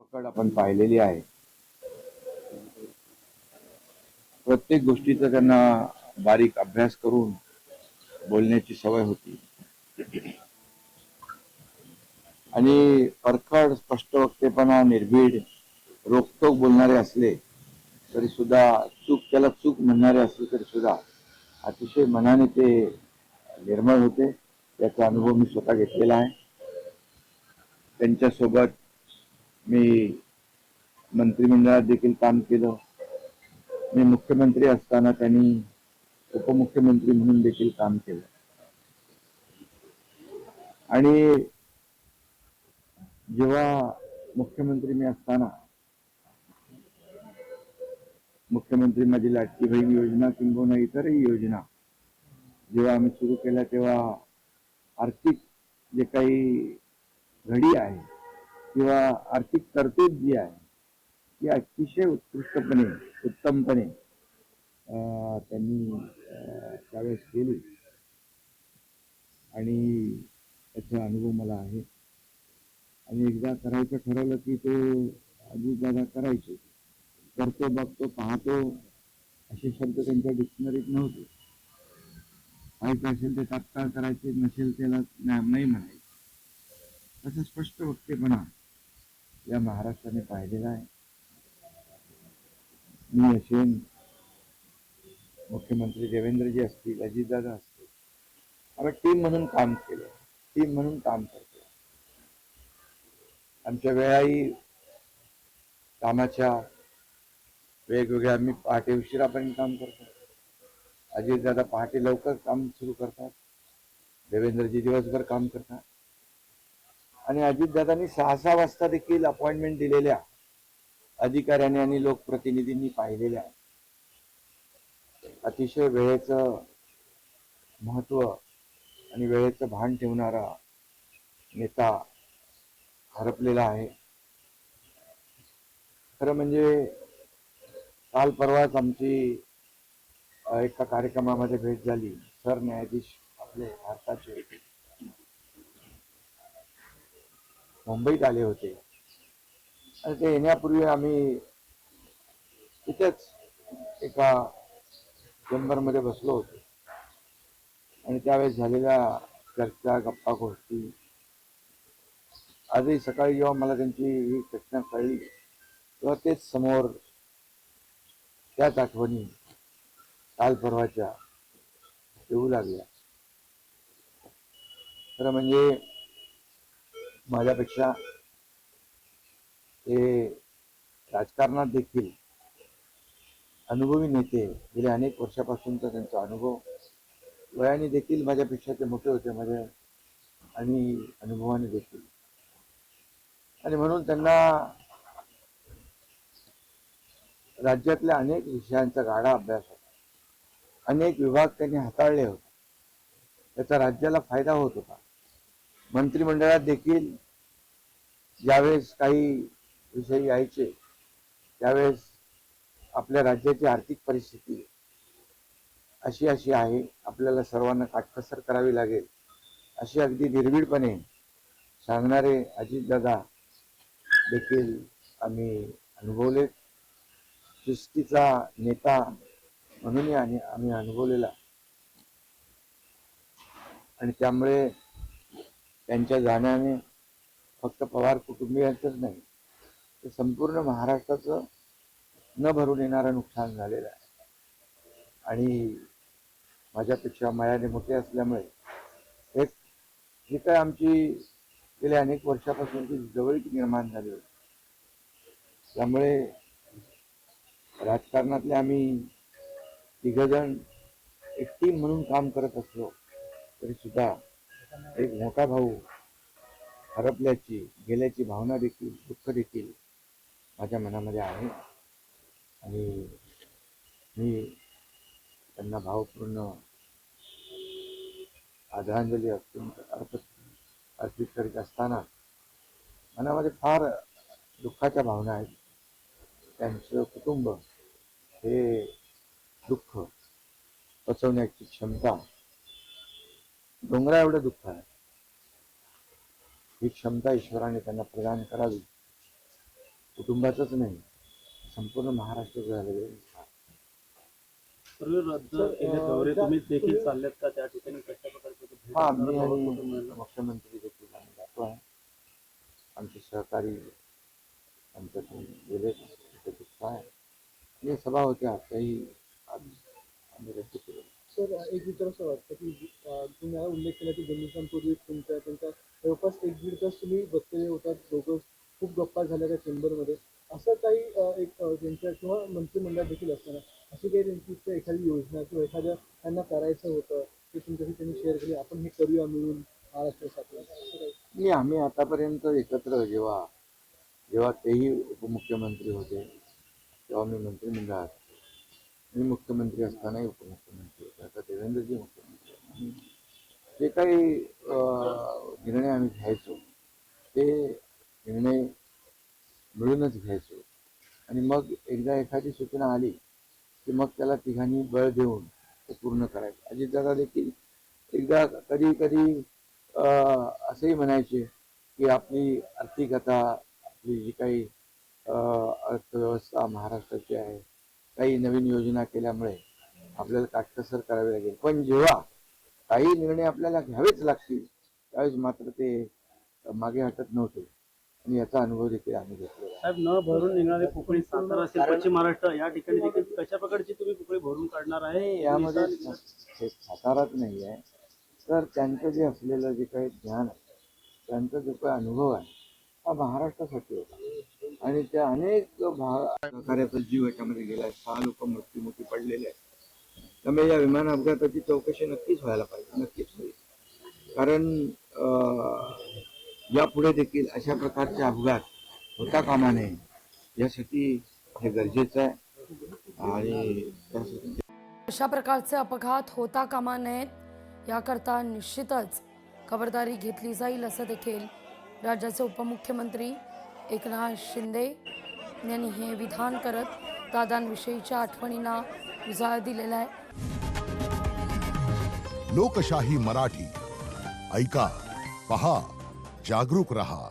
धरपकड आपण पाहिलेली आहे. प्रत्येक गोष्टीचा त्यांना बारीक अभ्यास करून बोलण्याची सवय होती आणि परखड स्पष्ट वक्तेपणा, निर्भीड, रोखठोक बोलणारे असले तरी सुद्धा, त्याला चूक म्हणणारे असले तरी सुद्धा अतिशय मनाने ते निर्मळ होते. याचा अनुभव मी स्वतः घेतलेला आहे. त्यांच्यासोबत मी मंत्रिमंडळात देखील काम केलं. मी मुख्यमंत्री असताना त्यांनी उपमुख्यमंत्री म्हणून देखील काम केलं आणि जेव्हा मुख्यमंत्री मी असताना मुख्यमंत्री माझी लाडकी बहीण योजना किंबहुना इतरही योजना जेव्हा आम्ही सुरू केल्या तेव्हा आर्थिक जे काही घडी आहे किंवा आर्थिक तरतूद जी आहे ती अतिशय उत्तमपणे त्यांनी त्यावेळेस केली आणि त्याचा अनुभव मला आहे. आणि एकदा करायचं ठरवलं की तो अजितदादा करायचे. करतो, बघतो, पाहतो असे शब्द त्यांच्या डिक्शनरीत नव्हते. काय असेल ते तात्काळ करायचे, नसेल त्याला नाही म्हणायचे. असं स्पष्ट वक्तेपणा या महाराष्ट्राने पाहिलेला आहे. मी असेन, मुख्यमंत्री देवेंद्रजी असतील, अजितदादा असतील, आम्ही टीम म्हणून काम केलं, टीम म्हणून काम करतो. आमच्या वेळाही कामाच्या वेगवेगळ्या, आम्ही पहाटे उशिरापर्यंत काम करतो. अजितदादा पहाटे लवकर काम सुरू करतात, देवेंद्रजी दिवसभर काम करतात. आणि अजितदादांनी 6-6 वाजता देखील अपॉइंटमेंट दिलेल्या अधिकाऱ्यांनी आणि लोकप्रतिनिधींनी पाहिलेल्या अतिशय वेळेचं महत्व आणि वेळेचं भान ठेवणारा नेता हरपलेला आहे. खरं म्हणजे काल परवाच आमची एका कार्यक्रमामध्ये भेट झाली. सरन्यायाधीश आपले भारताचे मुंबईत आले होते आणि ते येण्यापूर्वी आम्ही तिथेच एका चेंबरमध्ये बसलो होतो आणि त्यावेळेस झालेल्या चर्चा, गप्पा गोष्टी, आजही सकाळी जेव्हा मला त्यांची ही घटना कळली तेव्हा तेच समोर त्याच आठवणी काल परवाच्या येऊ लागल्या. खरं म्हणजे माझ्यापेक्षा ते राजकारणात देखील अनुभवी नेते, गेल्या अनेक वर्षापासूनचा त्यांचा अनुभव, वयाने देखील माझ्यापेक्षा ते मोठे होते माझ्या आणि अनुभवाने देखील. आणि म्हणून त्यांना राज्यातल्या अनेक विषयांचा गाढा अभ्यास होता. अनेक विभाग त्यांनी हाताळले होते. त्याचा राज्याला फायदा होत होता. मंत्रिमंडळात देखील ज्यावेळेस काही विषय यायचे त्यावेळेस आपल्या राज्याची आर्थिक परिस्थिती अशी आहे, आपल्याला सर्वांना काटकसर करावी लागेल, अशी अगदी निर्भीडपणे सांगणारे अजितदादा देखील आम्ही अनुभवले. शिस्तीचा नेता म्हणूनही आम्ही अनुभवलेला आणि त्यामुळे त्यांच्या जाण्याने फक्त पवार कुटुंबियांचंच नाही, तर संपूर्ण महाराष्ट्राचं न भरून येणारं नुकसान झालेलं आहे. आणि माझ्यापेक्षा वयाने मोठे असल्यामुळे एक जी काय आमची गेल्या अनेक वर्षापासूनची जवळीक निर्माण झाली होती, त्यामुळे राजकारणातले आम्ही तिघजण एक टीम म्हणून काम करत असलो तरी सुद्धा एक मोठा भाऊ हरपल्याची, गेल्याची भावना देखील, दुःख देखील माझ्या मनामध्ये आहे. आणि मी त्यांना भावपूर्ण आदरांजली अर्पित करीत असताना मनामध्ये फार दुःखाच्या भावना आहेत. त्यांचं कुटुंब हे दुःख पचवण्याची क्षमता, डोंगरा एवढं दुःख आहे, ही क्षमता ईश्वराने त्यांना प्रदान करावी कुटुंबाचंच नाही, संपूर्ण महाराष्ट्राचं झालेलं आहे नुकसान. सर्व रद्द केले दौरे तुम्ही देखील चाललेत का त्या ठिकाणी? कशा प्रकारचे भेट हा, असणार मी आहे आणि कुटुंबाला? मुख्यमंत्री देखील आम्ही जातो आहे. आमचे सहकारी आमच्यातून गेले तिथे दुःख आहे आणि सभा होत्या आजच्याही आज आम्ही रद्द केलं. सर, एक विचार असं वाटतं की तुम्ही हा उल्लेख केला की 2 दिवसांपूर्वी त्यांचा जवळपास 1-1.5 तास तुम्ही बसलेले होतात, दोघं खूप गप्पा झाल्या त्या चेंबरमध्ये. असं काही त्यांच्या किंवा मंत्रिमंडळात देखील असताना अशी काही त्यांची एखादी योजना किंवा एखाद्या त्यांना करायचं होतं ते तुमच्याशी त्यांनी शेअर केली, आपण हे करूया मिळून महाराष्ट्रासाठी, असं काही? नाही, आम्ही आतापर्यंत एकत्र जेव्हा तेही उपमुख्यमंत्री होते तेव्हा मी मंत्रिमंडळात, मी मुख्यमंत्री असतानाही उपमुख्यमंत्री होते, आता देवेंद्रजी मुख्यमंत्री आहेत. आणि जे काही निर्णय आम्ही घ्यायचो ते निर्णय मिळूनच घ्यायचो आणि मग एकदा एखादी सूचना आली की मग त्याला तिघांनी बळ देऊन ते पूर्ण करायचं. अजितदादा देखील एकदा कधी कधी असंही म्हणायचे की आपली आर्थिकता, आपली जी काही अर्थव्यवस्था महाराष्ट्राची आहे, काही नवीन योजना केल्यामुळे आपल्याला काटकसर करावी लागेल, पण जेव्हा काही निर्णय आपल्याला घ्यावेच लागतील त्यावेळेस मात्र ते मागे हटत नव्हते आणि याचा अनुभव देखील आम्ही घेतलेला आहे. साहेब, न भरून निघणारे पोकळी सातारा असेल, पश्चिम महाराष्ट्र या ठिकाणी देखील कशा प्रकारची तुम्ही पोकळी भरून काढणार आहे? आणि यामध्ये हे साताराच नाही आहे, तर त्यांचं जे असलेलं जे काही ज्ञान आहे, त्यांचा जो काही अनुभव आहे हा महाराष्ट्रासाठी होता आणि त्या अनेक सहकार्याचा जीव याच्यामध्ये गेला. 6 लोक मृत्युमुखी पडलेले आहेत. त्यामुळे या विमान अपघाताची चौकशी नक्कीच व्हायला पाहिजे, नक्कीच होईल. कारण यापुढे देखील अशा प्रकारचे अपघात होता कामा नये यासाठी हे गरजेचं आहे आणि त्यासाठी अशा प्रकारचे अपघात होता कामा नयेत याकरता निश्चितच खबरदारी घेतली जाईल असं देखील राज्याचे उपमुख्यमंत्री एकनाथ शिंदे यांनी हे विधान करत दादांविषयीच्या आठवणींना उजाळा दिलेला आहे. लोकशाही मराठी ऐका, पहा, जागरूक रहा.